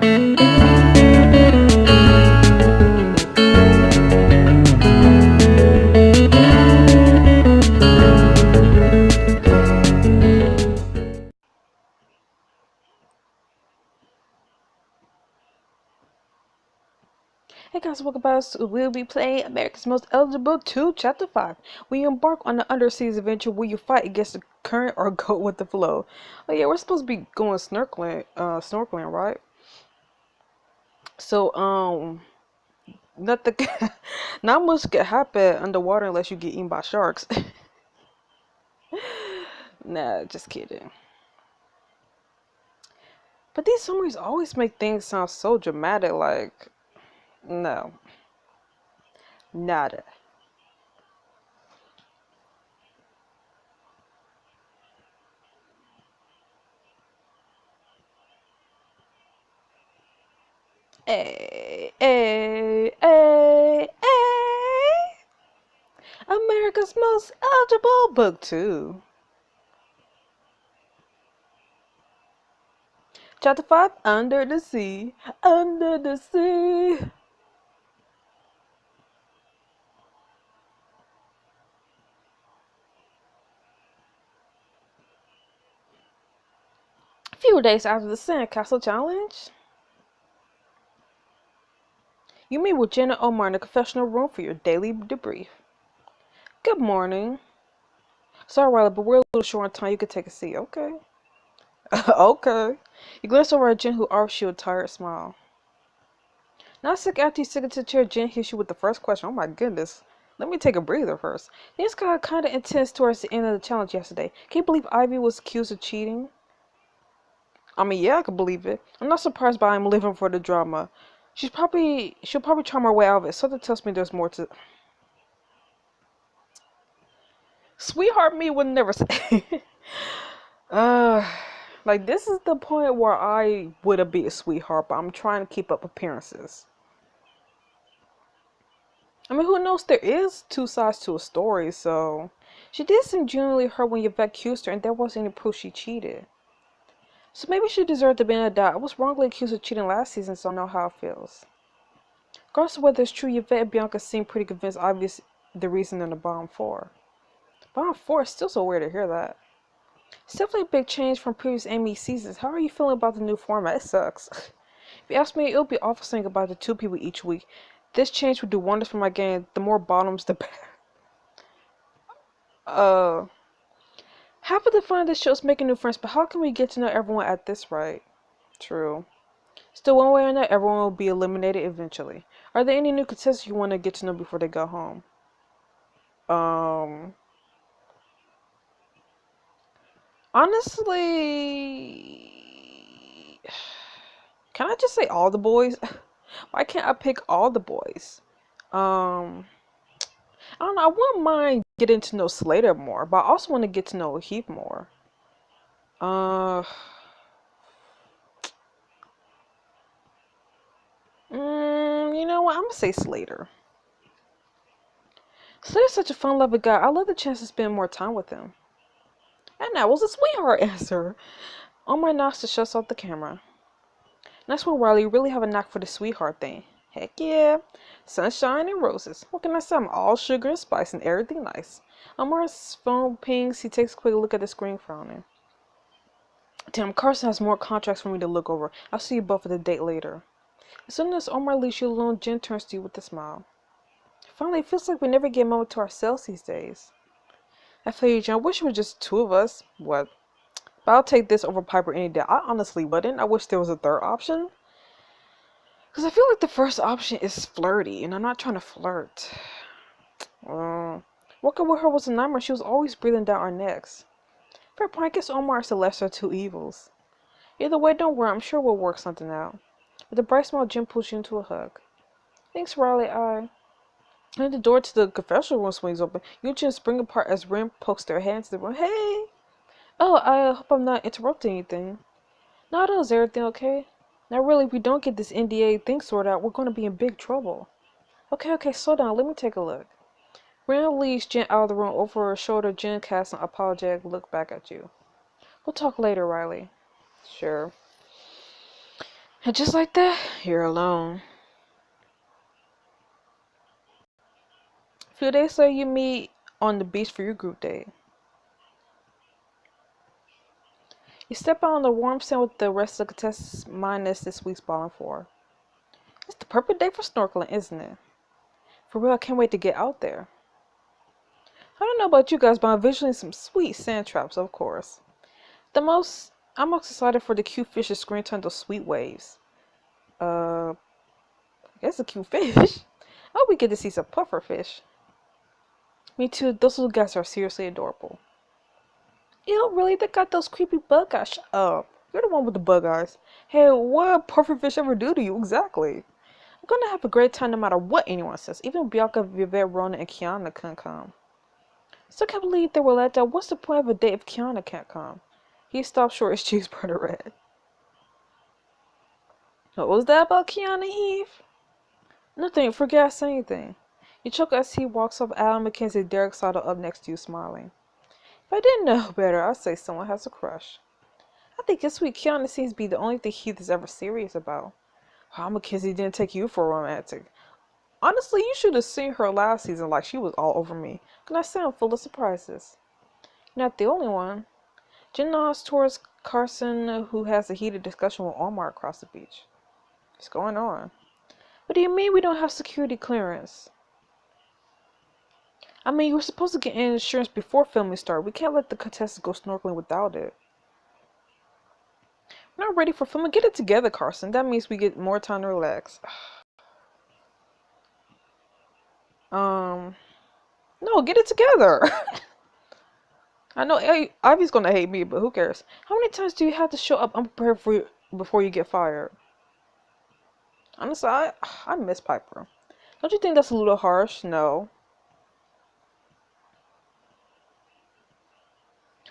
Hey guys, welcome back. We'll be playing America's Most Eligible 2, Chapter 5. We embark on an underseas adventure where you fight against the current or go with the flow. Oh yeah, we're supposed to be going snorkeling, right? So, nothing, not much can happen underwater unless you get eaten by sharks. Nah, just kidding. But these summaries always make things sound so dramatic, like, no, nada. Hey, hey, hey, hey! America's Most Eligible Book 2. Chapter 5, Under the Sea. Under the Sea. A few days after the Sandcastle Challenge, you meet with Jen and Omar in the confessional room for your daily debrief. Good morning. Sorry, Riley, but we're a little short on time. You could take a seat. Okay. Okay. You glance over at Jen, who offers you a tired smile. Not a second after you sit into the chair, Jen hits you with the first question. Oh my goodness. Let me take a breather first. Things got kind of intense towards the end of the challenge yesterday. Can you believe Ivy was accused of cheating? I mean, yeah, I can believe it. I'm not surprised by I'm living for the drama. She'll probably charm her way out of it. Something tells me there's more to. Sweetheart me would never say. uh, like this is the point where I would be a sweetheart, but I'm trying to keep up appearances. I mean, who knows? There is two sides to a story, so she did seem genuinely hurt when Yvette accused her, and there wasn't any proof she cheated. So maybe she deserved to be in a doubt. I was wrongly accused of cheating last season, so I know how it feels. Regardless of whether it's true, Yvette and Bianca seem pretty convinced obvious the reason in the bottom four. Bottom four is still so weird to hear that. It's definitely a big change from previous Amy seasons. How are you feeling about the new format? It sucks. If you ask me, it would be awful saying goodbye to two people each week. This change would do wonders for my game. The more bottoms, the better. Half of the fun of this show is making new friends, but how can we get to know everyone at this rate? True. Still, one way or another, everyone will be eliminated eventually. Are there any new contestants you want to get to know before they go home? Honestly, can I just say all the boys? Why can't I pick all the boys? I don't know. I wouldn't mind getting to know Slater more, but I also want to get to know Heath more. You know what? I'm gonna say Slater. Slater's such a fun-loving guy. I love the chance to spend more time with him. And that was a sweetheart answer. On my nods to shuts off the camera. That's when Riley really have a knack for the sweetheart thing. Heck yeah. Sunshine and roses. What can I say? I'm all sugar and spice and everything nice. Omar's phone pings. He takes a quick look at the screen, frowning. Damn, Carson has more contracts for me to look over. I'll see you both at the date later. As soon as Omar leaves you alone, Jen turns to you with a smile. Finally, it feels like we never get a moment to ourselves these days. I feel you, Jen. I wish it was just two of us. What? But I'll take this over Piper any day. I honestly wouldn't. I wish there was a third option. Because I feel like the first option is flirty, and I'm not trying to flirt. Working with her was a nightmare. She was always breathing down our necks. Fair point. I guess Omar is the lesser of two evils. Either way, don't worry. I'm sure we'll work something out. With a bright smile, Jim pulls you into a hug. Thanks, Riley. And the door to the confessional room swings open. You and Jim spring apart as Rim pokes their hands in the room. Hey! Oh, I hope I'm not interrupting anything. No, is everything okay? Now really, if we don't get this NDA thing sorted out, we're going to be in big trouble. Okay, slow down. Let me take a look. Ren leads Jen out of the room. Over her shoulder, Jen casts an apologetic look back at you. We'll talk later, Riley. Sure. And just like that, you're alone. A few days later, you meet on the beach for your group date. You step out on the warm sand with the rest of the contestants minus this week's balling for. It's the perfect day for snorkeling, isn't it? For real, I can't wait to get out there. I don't know about you guys, but I'm envisioning some sweet sand traps, of course. I'm most excited for the cute fish that scream to those sweet waves. I guess a cute fish. I hope we get to see some puffer fish. Me too, those little guys are seriously adorable. Ew, really? They got those creepy bug eyes. Shut up. You're the one with the bug eyes. Hey, what puffer fish ever do to you? Exactly. I'm gonna have a great time no matter what anyone says. Even Bianca, Vivette, Rona, and Kiana couldn't come. Still can't believe they were let down. What's the point of a date if Kiana can't come? He stopped short, his cheeks burned red. What was that about Kiana, Heath? Nothing, forget I said anything. You choke as he walks up. Al, McKenzie, Derek sidled up next to you, smiling. If I didn't know better, I'd say someone has a crush. I think this week Kiana seems to be the only thing Heath is ever serious about. How McKenzie didn't take you for a romantic. Honestly, you should have seen her last season like she was all over me. Can I say I'm full of surprises? You're not the only one. Jen nods towards Carson, who has a heated discussion with Omar across the beach. What's going on? What do you mean we don't have security clearance? I mean, you were supposed to get insurance before filming started. We can't let the contestants go snorkeling without it. We're not ready for filming. Get it together, Carson. That means we get more time to relax. No, get it together. I know Ivy's gonna hate me, but who cares? How many times do you have to show up unprepared for you before you get fired? Honestly, I miss Piper. Don't you think that's a little harsh? No.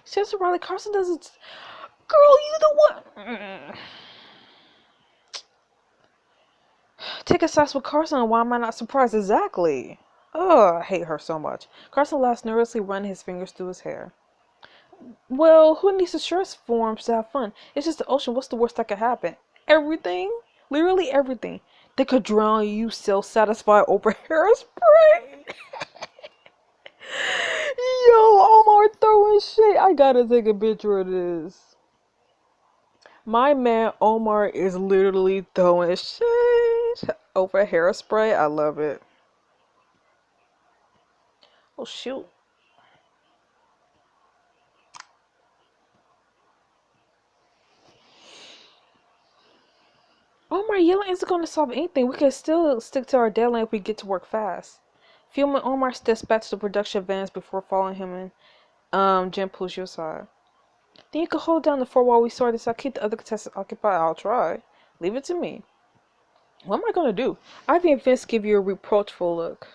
Seriously, Riley, Carson doesn't. Girl, you the one. Take a sides with Carson, and why am I not surprised? Exactly. Ugh, I hate her so much. Carson laughs nervously, running his fingers through his hair. Well, who needs insurance forms to have fun? It's just the ocean. What's the worst that could happen? Everything. Literally everything. They could drown you, self-satisfied over hairspray. Yo, Omar throwing shit. I gotta take a picture of this. My man Omar is literally throwing shit over hairspray. I love it. Oh shoot. Omar yelling isn't gonna solve anything. We can still stick to our deadline if we get to work fast. Filming Omar steps back to the production vans before following him and Jen pulls you aside. Then you can hold down the fort while we sort this out. Keep the other contestants occupied. I'll try. Leave it to me. What am I gonna do? Ivy and Vince give you a reproachful look.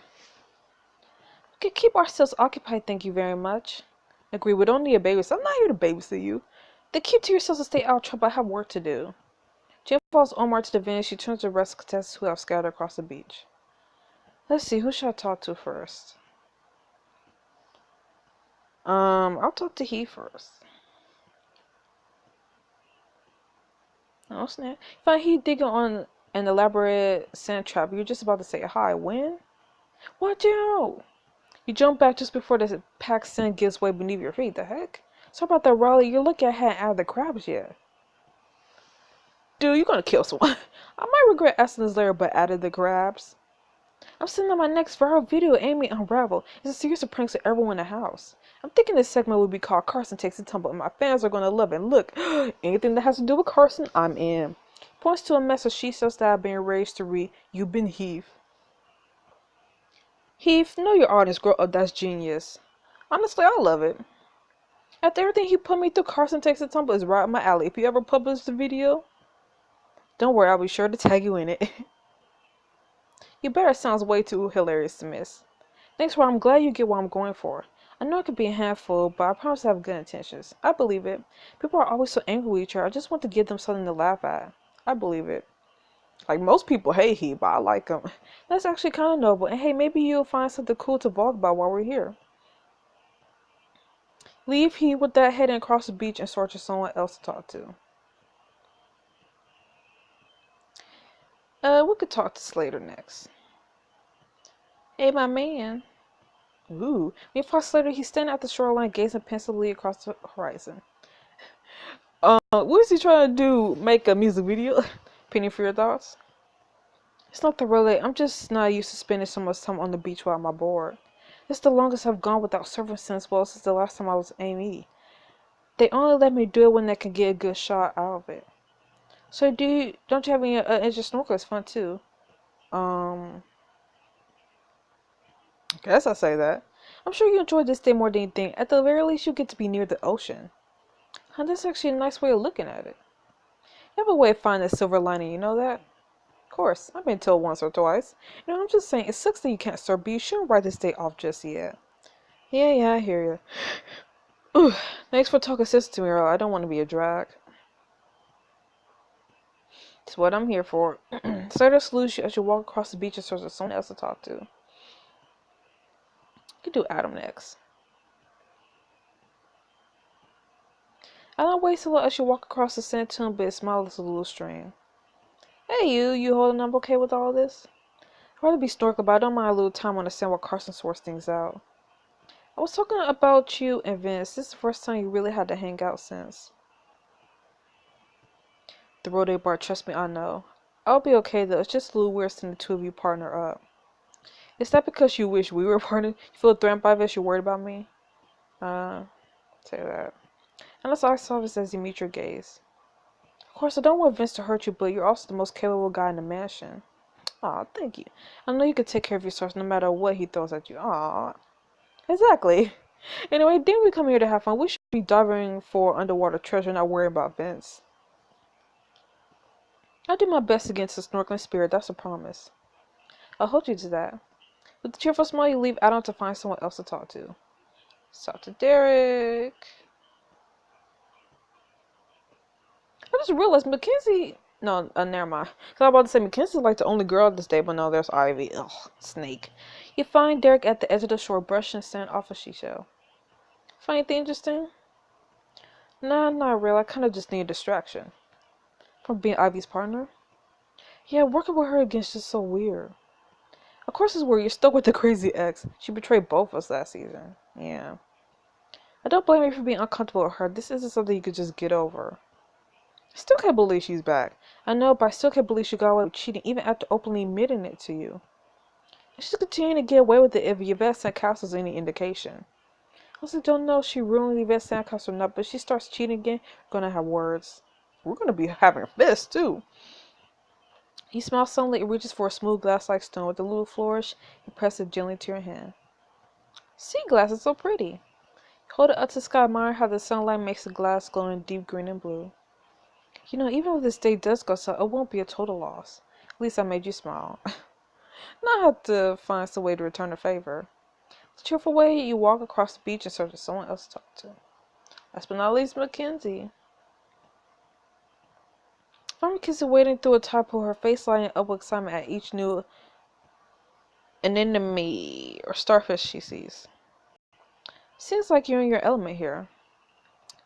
We can keep ourselves occupied, thank you very much. Agree, we don't need a babysitter. I'm not here to babysit you. Then keep to yourselves and stay out of trouble. I have work to do. Jen follows Omar to the van. She turns to the rest of the contestants who have scattered across the beach. Let's see, who should I talk to first? I'll talk to he first. Oh snap. Find he digging on an elaborate sand trap. You're just about to say hi. When? Watch out! You jump back just before the packed sand gives way beneath your feet. The heck? Sorry about that, Raleigh. You're lucky I hadn't added the crabs yet. Dude, you're gonna kill someone. I might regret asking this later, but added the crabs. I'm sending out my next viral video, Amy Unravel. It's a series of pranks to everyone in the house. I'm thinking this segment will be called Carson Takes a Tumble, and my fans are gonna love it. Look, anything that has to do with Carson, I'm in. Points to a message she says that I've been raised to read. You've been Heath. Heath, know your audience, grow up. That's genius. Honestly, I love it. After everything he put me through, Carson Takes a Tumble is right up my alley. If you ever publish the video, don't worry, I'll be sure to tag you in it. You better sounds way too hilarious to miss. Thanks, Rob. I'm glad you get what I'm going for. I know it could be a handful, but I promise I have good intentions. I believe it. People are always so angry with each other. I just want to give them something to laugh at. I believe it. Like, most people hate he, but I like him. That's actually kind of noble. And hey, maybe you'll find something cool to vlog about while we're here. Leave he with that heading across the beach and search for someone else to talk to. We could talk to Slater next. Hey, my man. Ooh. Meanwhile, Slater, he's standing at the shoreline, gazing pensively across the horizon. What is he trying to do? Make a music video? Penny for your thoughts? It's not the really. I'm just not used to spending so much time on the beach while I'm bored. It's the longest I've gone without surfing since, well, since the last time I was AME. They only let me do it when they can get a good shot out of it. So don't you have any interest snorkel? It's fun too. I guess I say that. I'm sure you enjoy this day more than anything. At the very least, you get to be near the ocean. And that's actually a nice way of looking at it. You have a way of finding a silver lining, you know that? Of course, I've been told once or twice. I'm just saying, it sucks that you can't surf, but you shouldn't write this day off just yet. Yeah, I hear you. Ooh, thanks for talking sense to me, Earl. I don't want to be a drag. It's what I'm here for. Slater salutes you as you walk across the beach and search for someone else to talk to. You can do Adam next. Adam waits a little as you walk across the sand tomb, but it smiles a little stream. Hey, you holding up okay with all this? I'd rather be snorkeling, but I don't mind a little time on the sand while Carson sorts things out. I was talking about you and Vince. This is the first time you really had to hang out since the rodeo bar. Trust me, I know. I'll be okay though. It's just a little weird seeing the two of you partner up. Is that because you wish we were partnered? You feel threatened by this? You're worried about me? Say that. Unless I saw this as you meet your gaze. Of course, I don't want Vince to hurt you, but you're also the most capable guy in the mansion. Aw, thank you. I know you can take care of yourself no matter what he throws at you. Aw. Exactly. Anyway, didn't we come here to have fun? We should be diving for underwater treasure, not worry about Vince. I'll do my best against the snorkeling spirit, that's a promise. I'll hold you to that. With a cheerful smile, you leave Adam to find someone else to talk to. Let's talk to Derek. I just realized McKenzie... No, never mind. Because I was about to say McKenzie's like the only girl at this day, but no, there's Ivy. Ugh, snake. You find Derek at the edge of the shore, brushing sand off a seashell. Find anything interesting? Nah, not real. I kind of just need a distraction. From being Ivy's partner? Yeah, working with her again is just so weird. Of course it's weird. You're stuck with the crazy ex. She betrayed both of us last season. Yeah. I don't blame you for being uncomfortable with her. This isn't something you could just get over. I still can't believe she's back. I know, but I still can't believe she got away with cheating even after openly admitting it to you. And she's continuing to get away with it if Yvette Sandcastle's any indication. I also don't know if she ruined Yvette Sandcastle or not, but if she starts cheating again, we're gonna have words. We're gonna be having fists too. He smiles suddenly and reaches for a smooth glass-like stone. With a little flourish, he presses it gently to your hand. Sea glass is so pretty. Hold it up to the sky, admire how the sunlight makes the glass glow in deep green and blue. Even if this day does go south, it won't be a total loss. At least I made you smile. Now I have to find some way to return the favor. With a cheerful way, you walk across the beach in search of someone else to talk to. Last but not least, McKenzie. Find McKenzie wading through a tide pool, her face lighting up with excitement at each new anemone or starfish she sees. Seems like you're in your element here.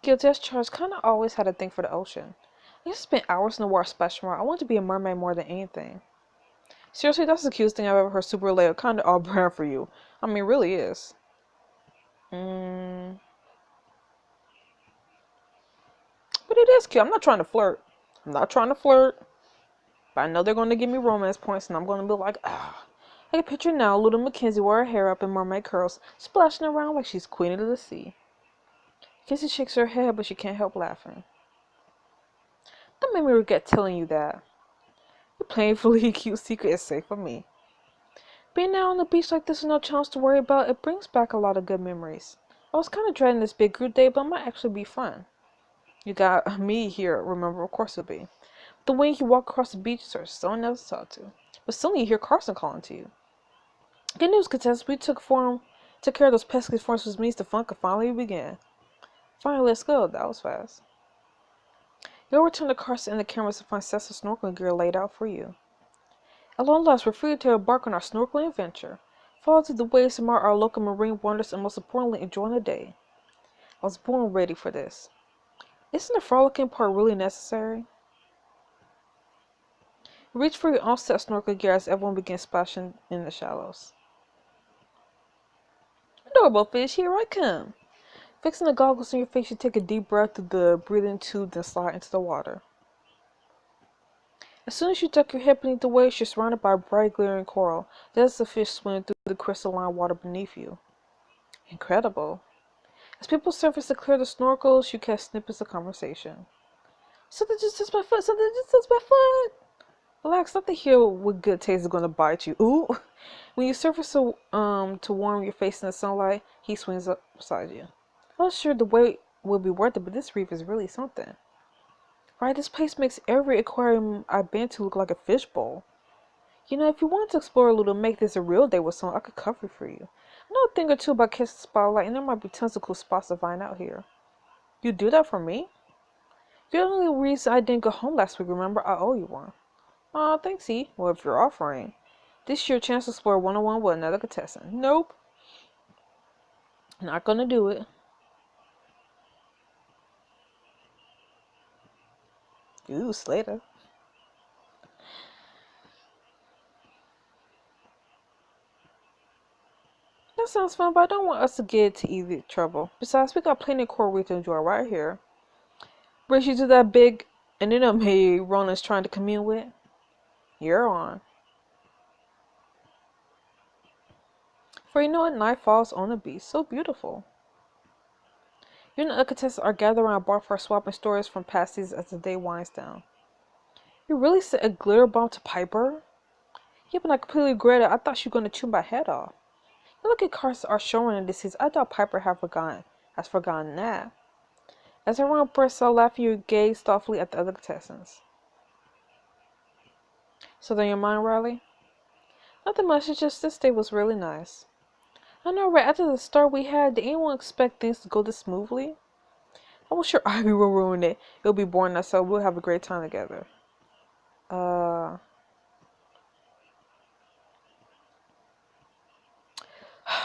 Guilty as charged, kinda always had a thing for the ocean. I just spent hours in the water splashing around. I want to be a mermaid more than anything. Seriously, that's the cutest thing I've ever heard. Super late, kinda all brand for you. I mean, it really is. But it is cute. I'm not trying to flirt. But I know they're going to give me romance points, and I'm going to be like, ah. I can picture now little McKenzie with her hair up in mermaid curls, splashing around like she's queen of the sea. Kenzie shakes her head, but she can't help laughing. Don't make me regret telling you that. Your painfully cute secret is safe for me. Being out on the beach like this with no chance to worry about, it brings back a lot of good memories. I was kind of dreading this big group date, but it might actually be fun. You got me here, remember, of course it'll be. The way you walk across the beach, there's someone else to talk to. But suddenly you hear Carson calling to you. Good news, contestants. We took care of those pesky forms, which means the fun could finally begin. Finally, let's go. That was fast. You'll return to Carson and the cameras to find sets of snorkeling gear laid out for you. At long last, we're free to embark on our snorkeling adventure. Follow through the waves, admire our local marine wonders, and most importantly, enjoy the day. I was born ready for this. Isn't the frolicking part really necessary? Reach for your own set snorkel gear as everyone begins splashing in the shallows. Adorable fish, here I come. Fixing the goggles on your face, you take a deep breath through the breathing tube, then slide into the water. As soon as you tuck your head beneath the waves, you're surrounded by bright, glaring coral. There's the fish swimming through the crystalline water beneath you. Incredible. As people surface to clear the snorkels, you catch snippets of conversation. Something just touched my foot. Something just touched my foot. Relax, nothing here with good taste is going to bite you. Ooh. When you surface to warm your face in the sunlight, he swings up beside you. I'm not sure the wait will be worth it, but this reef is really something. Right, this place makes every aquarium I've been to look like a fishbowl. You know, if you want to explore a little, make this a real day with someone, I could cover for you. I know a thing or two about catching the spotlight, and there might be tons of cool spots to find out here. You do that for me? You're the only reason I didn't go home last week, remember? I owe you one. Aw, thanks, E. Well, if you're offering. This is your chance to explore one-on-one with another contestant. Nope. Not gonna do it. Ooh, Slater. That sounds fun, but I don't want us to get into either trouble. Besides, we got plenty of coral reef to enjoy right here. Brings you to that big enemy Ronan's trying to commune with. You're on. For you know it, night falls on the beach. So beautiful. You and the other contestants are gathered around a bar for swapping stories from past seasons as the day winds down. You really set a glitter bomb to Piper? Yep, and I completely regret it. I thought you were going to chew my head off. You look at Carson are showing in this season. I thought Piper has forgotten that. As everyone bursts out laughing, you gaze thoughtfully at the other contestants. So then your mind, Riley? Nothing much, it's just this day was really nice. I know, right after the start we had, did anyone expect things to go this smoothly? I was sure Ivy will ruin it. It'll be boring, so we'll have a great time together.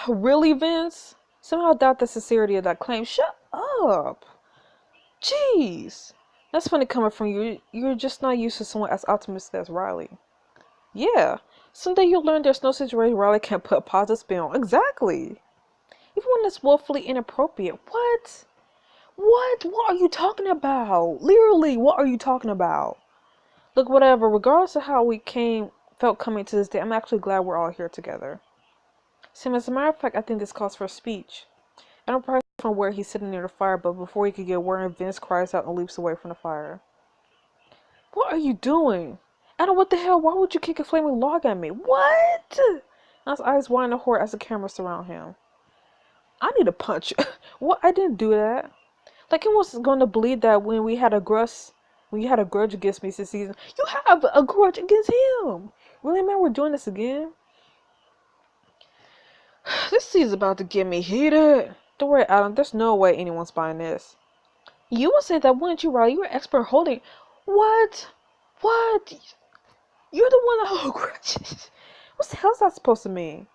Really, Vince? Somehow doubt the sincerity of that claim. Shut up! Jeez! That's funny coming from you. You're just not used to someone as optimistic as Riley. Yeah. Someday you'll learn there's no situation Riley can't put a positive spin on. Exactly. Even when it's woefully inappropriate. What? What? What are you talking about? Literally, what are you talking about? Look, whatever. Regardless of how we felt coming to this day, I'm actually glad we're all here together. Sam, as a matter of fact, I think this calls for a speech. I don't probably from where he's sitting near the fire, but before he could get word, Vince cries out and leaps away from the fire. What are you doing? Adam, what the hell? Why would you kick a flaming log at me? What? His eyes wide in horror as the cameras surround him. I need a punch. What? I didn't do that. Like he was going to believe that when you had a grudge against me this season, you have a grudge against him. Really, man? We're doing this again? This season's about to get me heated. Don't worry, Adam. There's no way anyone's buying this. You would say that, wouldn't you, Riley? You're an expert holding. What? What? You're the one that holds grudges. What the hell is that supposed to mean?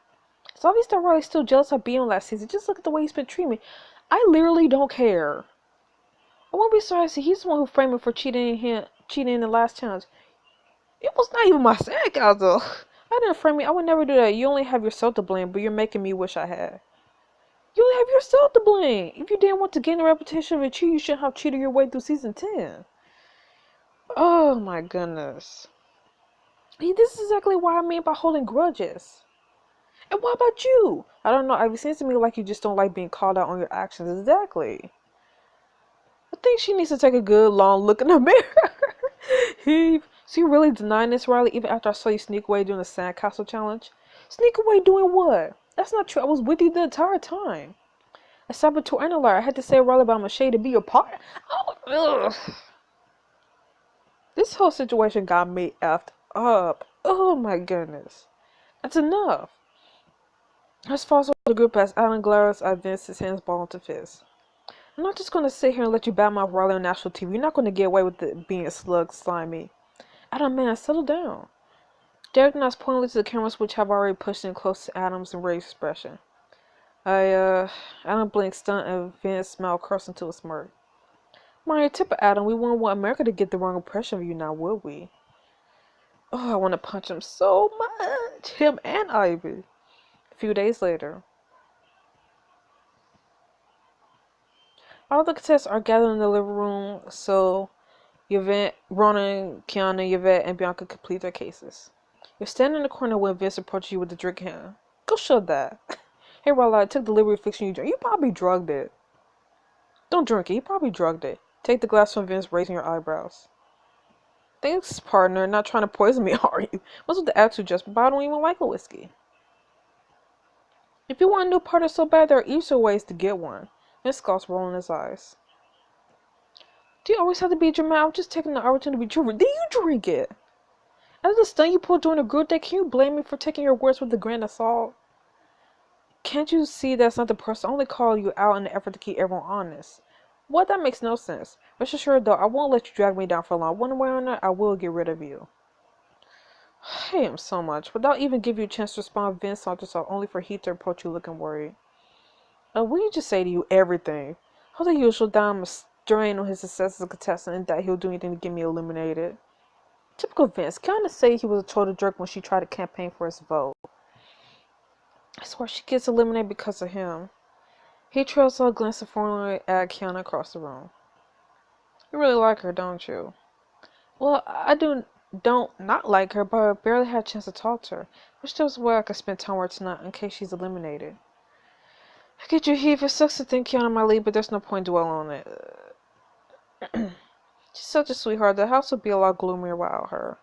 It's obvious that Riley's still jealous of being on last season. Just look at the way he's been treating me. I literally don't care. I won't be sorry to see he's the one who framed me for cheating in the last challenge. It was not even my sarcasm. I didn't frame you. I would never do that. You only have yourself to blame, but you're making me wish I had. You only have yourself to blame. If you didn't want to gain the reputation of a cheat, you shouldn't have cheated your way through season 10. Oh my goodness. This is exactly what I mean by holding grudges. And what about you? I don't know. It seems to me like you just don't like being called out on your actions. Exactly. I think she needs to take a good long look in the mirror. Heave. So you really denying this, Riley, even after I saw you sneak away during the sandcastle challenge? Sneak away doing what? That's not true. I was with you the entire time. A saboteur and a liar. I had to say Riley, but I'm ashamed to be your partner. Oh, ugh. This whole situation got me effed up. Oh my goodness. That's enough. As far as the group as Alan glares at Vince, his hands ball into fist. I'm not just going to sit here and let you badmouth Riley on national TV. You're not going to get away with it being a slug slimy. Adam, man, settle down. Derek nods pointedly to the cameras, which have already pushed in close to Adam's enraged expression. Adam blinks, stunned, and Vince smiled, Carson to a smirk. Mind your temper, Adam. We wouldn't want America to get the wrong impression of you now, would we? Oh, I want to punch him so much. Him and Ivy. A few days later. All the contestants are gathered in the living room so Yvette, Ronan, Kiana, Yvette, and Bianca complete their cases. You're standing in the corner when Vince approaches you with the drink hand. Go shove that. Hey, Riley, I took the liberty of fixing you drink. You probably drugged it. Don't drink it. You probably drugged it. Take the glass from Vince, raising your eyebrows. Thanks, partner. Not trying to poison me, are you? What's with the attitude, just? But I don't even like a whiskey. If you want a new partner so bad, there are easier ways to get one. Vince scoffs, rolling his eyes. Do you always have to be dramatic? I'm just taking the opportunity to be true. Did you drink it? After the stunt you pulled during a group date, can you blame me for taking your words with a grain of salt? Can't you see that's not the person? I only call you out in the effort to keep everyone honest. What? That makes no sense. Rest assured, though, I won't let you drag me down for long. One way or another, I will get rid of you. I hate him so much. Without even giving you a chance to respond, Vince sauntered yourself only for Heath to approach you looking worried. Will you just say to you everything? How the usual down a strain on his success as a contestant and that he'll do anything to get me eliminated. Typical Vince. Can't say he was a total jerk when she tried to campaign for his vote. I swear she gets eliminated because of him. He trails a glance of formally at Kiana across the room. You really like her, don't you? Well, I don't not like her, but I barely had a chance to talk to her. Wish there was a way I could spend time with her tonight in case she's eliminated. I get you, Heath. It sucks to think Kiana might leave, but there's no point dwelling on it. She's such a sweetheart. The house would be a lot gloomier without her.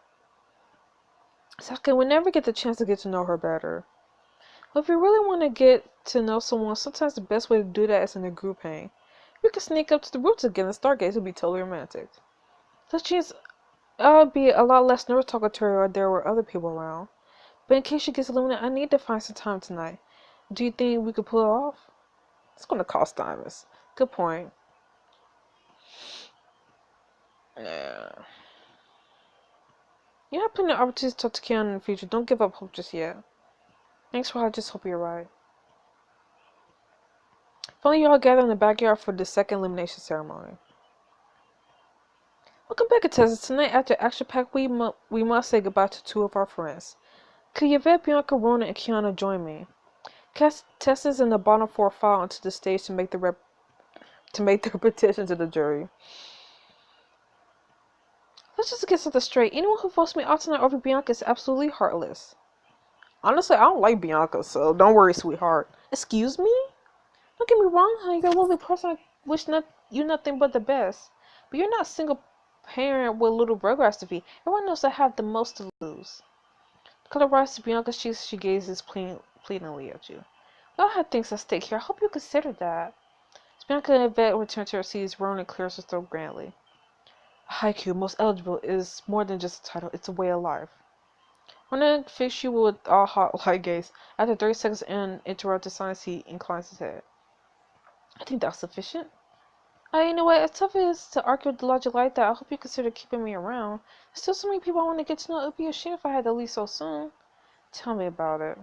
Second, we never get the chance to get to know her better. Well, if you really want to get to know someone, sometimes the best way to do that is in a group hang. We could sneak up to the roots again and stargaze. It would be totally romantic. The chance I'd be a lot less nervous talking to her if there were other people around. But in case she gets eliminated, I need to find some time tonight. Do you think we could pull it off? It's going to cost diamonds. Good point. Yeah. You have plenty of opportunities to talk to Keanu in the future. Don't give up hope just yet. Thanks for I just hope you're right. Finally, you all gather in the backyard for the second elimination ceremony. Welcome back, contestants. Tonight, after Action Pack, we must say goodbye to two of our friends. Could Yvette, Bianca, Rona, and Kiana join me? Contestants in the bottom four file onto the stage to make their petition to the jury. Let's just get something straight. Anyone who votes me out tonight over Bianca is absolutely heartless. Honestly, I don't like Bianca, so don't worry, sweetheart. Excuse me? Don't get me wrong, honey. You're a lovely person. I wish you nothing but the best. But you're not a single parent with little rugrats to feed. Everyone knows I have the most to lose. The color rises to Bianca's cheeks. She gazes pleadingly at you. We all have things at stake here. I hope you consider that. As Bianca and Yvette return to her seats, Ronan clears his throat grandly. Haiku, most eligible, is more than just a title. It's a way of life. Ronan fixed you with all hot light gaze. After 30 seconds and interrupted silence, he inclines his head. I think that's sufficient. You know what? As tough as it is to argue with the logic like that, I hope you consider keeping me around. There's still so many people I want to get to know. It would be a shame if I had to leave so soon. Tell me about it.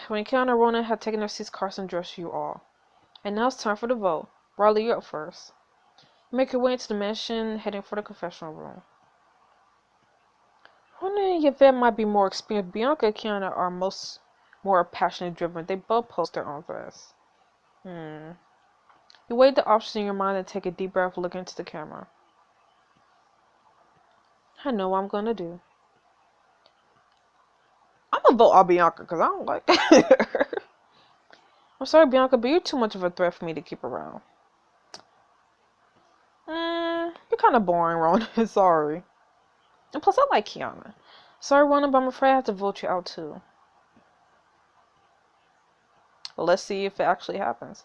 When Kiana and Ronan had taken their seats, Carson addressed you all. And now it's time for the vote. Riley, you're up first. Make your way into the mansion, heading for the confessional room. Ronan and Yvette might be more experienced. Bianca and Kiana are more passionate driven. They both post their own threats. You weigh the options in your mind and take a deep breath, looking into the camera. I know what I'm gonna do. I'm gonna vote on Bianca because I don't like her. I'm sorry, Bianca, but you're too much of a threat for me to keep around. You're kind of boring, Ronan. Sorry. And plus, I like Kiana. Sorry, Ronan, but I'm afraid I have to vote you out too. Well, let's see if it actually happens.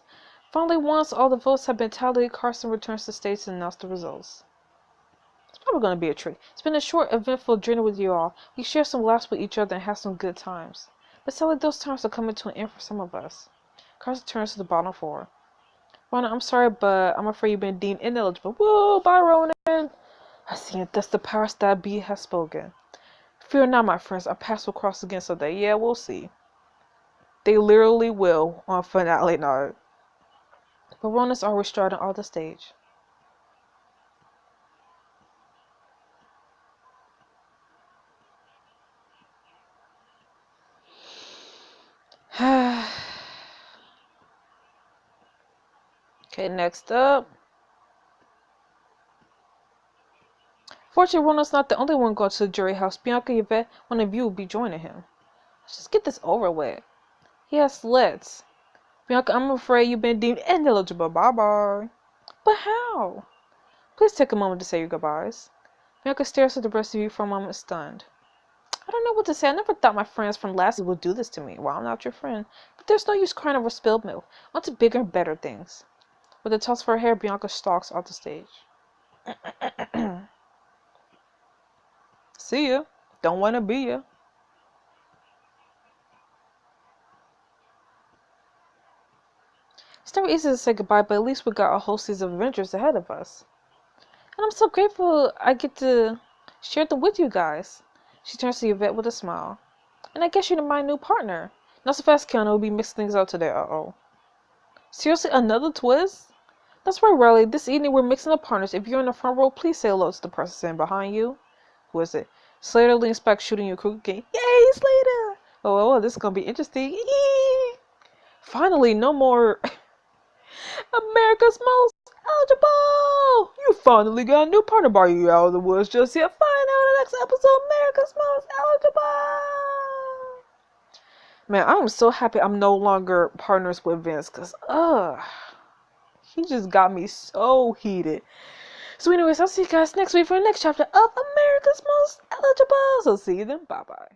Finally, once all the votes have been tallied, Carson returns to the stage to announce the results. It's probably going to be a treat. It's been a short, eventful journey with you all. We share some laughs with each other and have some good times. But sadly, those times are coming to an end for some of us. Carson turns to the bottom four. Ronan, I'm sorry, but I'm afraid you've been deemed ineligible. Whoa, bye, Ronan. I see it. Thus the powers that be has spoken. Fear not, my friends. Our paths will cross again someday. Yeah, we'll see. They literally will on finale night. But Ronan's always starting on the stage. Okay, next up. Fortunately, Ronald's not the only one going to the jury house. Bianca, Yvette, one of you will be joining him. Let's just get this over with. Yes, let's. Bianca, I'm afraid you've been deemed ineligible. Bye-bye. But how? Please take a moment to say your goodbyes. Bianca stares at the rest of you for a moment, stunned. I don't know what to say. I never thought my friends from last week would do this to me. Well, I'm not your friend. But there's no use crying over spilled milk. On to bigger and better things. With a toss of her hair, Bianca stalks off the stage. See ya. Don't want to be ya. It's never easy to say goodbye, but at least we got a whole season of adventures ahead of us. And I'm so grateful I get to share them with you guys. She turns to Yvette with a smile. And I guess you're my new partner. Not so fast, Keanu. We'll be mixing things up today. Uh-oh. Seriously, another twist? That's right, Riley. This evening we're mixing up partners. If you're in the front row, please say hello to the person sitting behind you. Who is it? Slater leans back, shooting you a crooked game. Yay, Slater! Oh, this is gonna be interesting. Yee! Finally, no more America's Most Eligible! You finally got a new partner. Are you out of the woods just yet? Find out in the next episode, America's Most Eligible! Man, I'm so happy I'm no longer partners with Vince, because, he just got me so heated. So anyways, I'll see you guys next week for the next chapter of America's Most Eligible. So see you then. Bye-bye.